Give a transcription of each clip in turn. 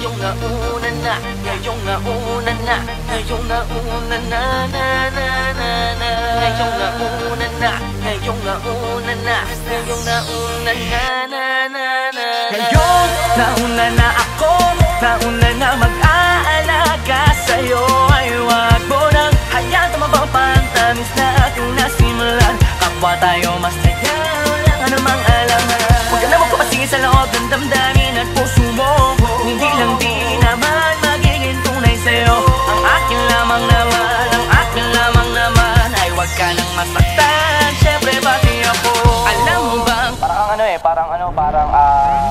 ngayong nauna na, ngayong nauna na, ngayong nauna na, na na na na. Ngayong nauna na, ngayong nauna na, ngayong nauna na, na na na. Ngayong nauna na ako, nauna na mag-aalaga sa'yo. Ay wag mo nang hayaan tumabang pantamis na ating nasimulan. Kapwa tayo masaya, wala ka namang alangan. Huwag ka na magpapasingin sa loob ng damdamin at puso mo. Hindi lang di naman magiging tunay sa'yo. Ang akin lamang naman, ang akin lamang naman. Ay wag ka nang masaktan, syempre pati ako. Alam mo bang parang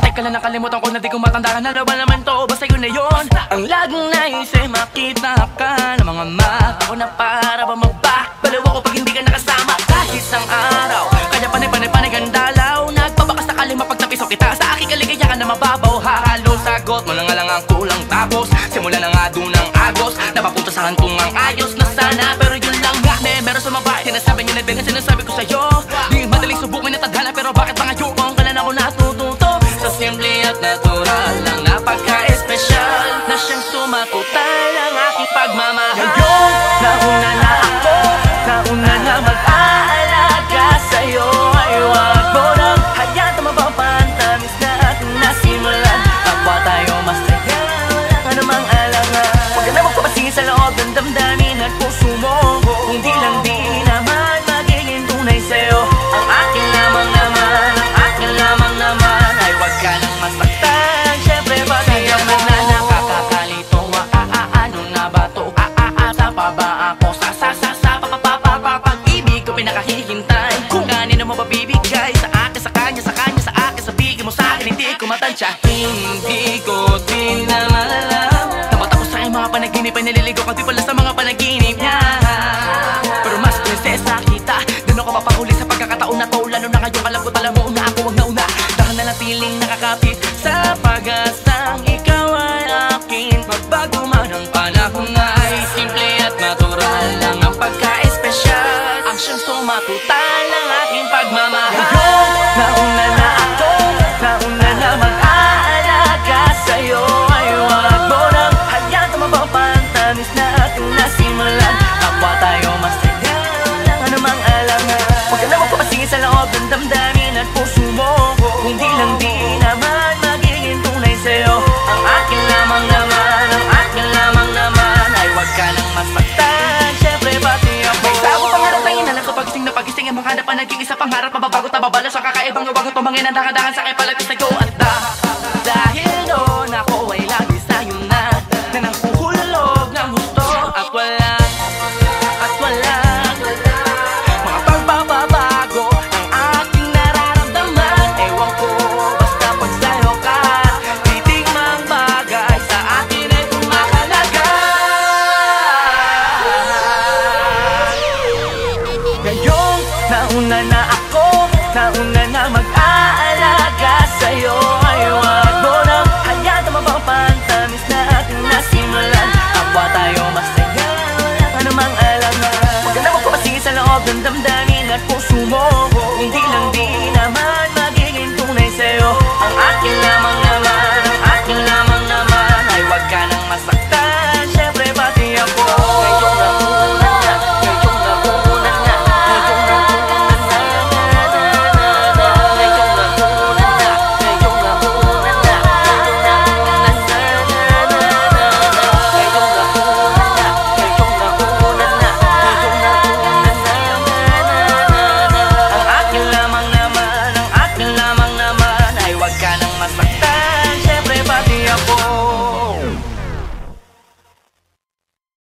teka lang, nakalimutan ko na di ko matandaan. Ano ba naman to, basta yun na yun. Ang laging naisip makita ka ng mga mata ko na para ba magbabaliw ako pag hindi ka nakasama. Kahit isang araw, kaya panay-panay kang dalaw. Nagpabakas na kalima pag napiso kita. Sa aking kaligayahan na mababaw, hahalo sagot mo na nga lang ang kulang. Tapos, simula na nga doon ang agos. Napapunta sa hantungang ayos na sana, pero yun lang nga. Meron sa mga sinasabi niya na din ang sinasabi ko sa'yo. Di madaling subukin at tadhana, pero bakit ba ngayon kailan ako natututo? Sa simple at natural lang, napaka-espesyal na siyang sumatotal ang aking pagmamahal. Ngayon, nauna na ako, nauna na mag-aalaga sa'yo. Ay wag mo nang hayaan tumabang pantamis na ating nasimulan. Kapwa tayo masaya, wala ka namang alangan. Huwag ka na magpapasingin sa loob ng damdamin at puso mo. Hindi lang di naman magiging tunay sa'yo. Ang akin lamang naman, ang akin lamang naman. Ay wag ka nang masaktan, syempre pati ako na nakakakalito. Ano na ba to? Tapa ba ako? Pag-ibig ko pinakahihintay. Kung kanino mo ba bibigay? Sa akin, sa kanya, sa kanya, sa akin. Sabihin mo sa akin, hindi ko matansya. Hindi ko din naman alam. Namatapos sa aking mga panaginip ay naliligaw ka di pala sa mga panaginip niya. Pero mas prinsesa kita, doon ako mapahuli sa pagkakataon na to. Lalo na ngayong alam ko tala mo una ako, wag na una. Dahil na natiling nakakapit sa pag-asang ikaw ay akin. Magbago man ang panahon ay simple at natural lang ang pagka-espesyal. Ang siyang sumatutal ng aking pagmamahal. Ngayon, nauna na ako, nauna na mag-aalaga sa'yo. Ay wag mo nang hayaan tumabang pantamis na ating nasimulan. Kapwa tayo masaya, wala ka namang alangan. Huwag ka na magpapasingin sa loob ng damdamin at puso mo. Hindi lang di naman magiging tunay sa'yo. Ang akin lamang naman, ang akin lamang naman. Ay wag ka nang masaktan, syempre pati ako. May sago pangarap na inalang kapag gising na pagising. Ang mga hanapan naging isa pangarap, mababago tababala sa kakaibang gawago. Tumangin ang dahan-dahan sa akin palagis na go.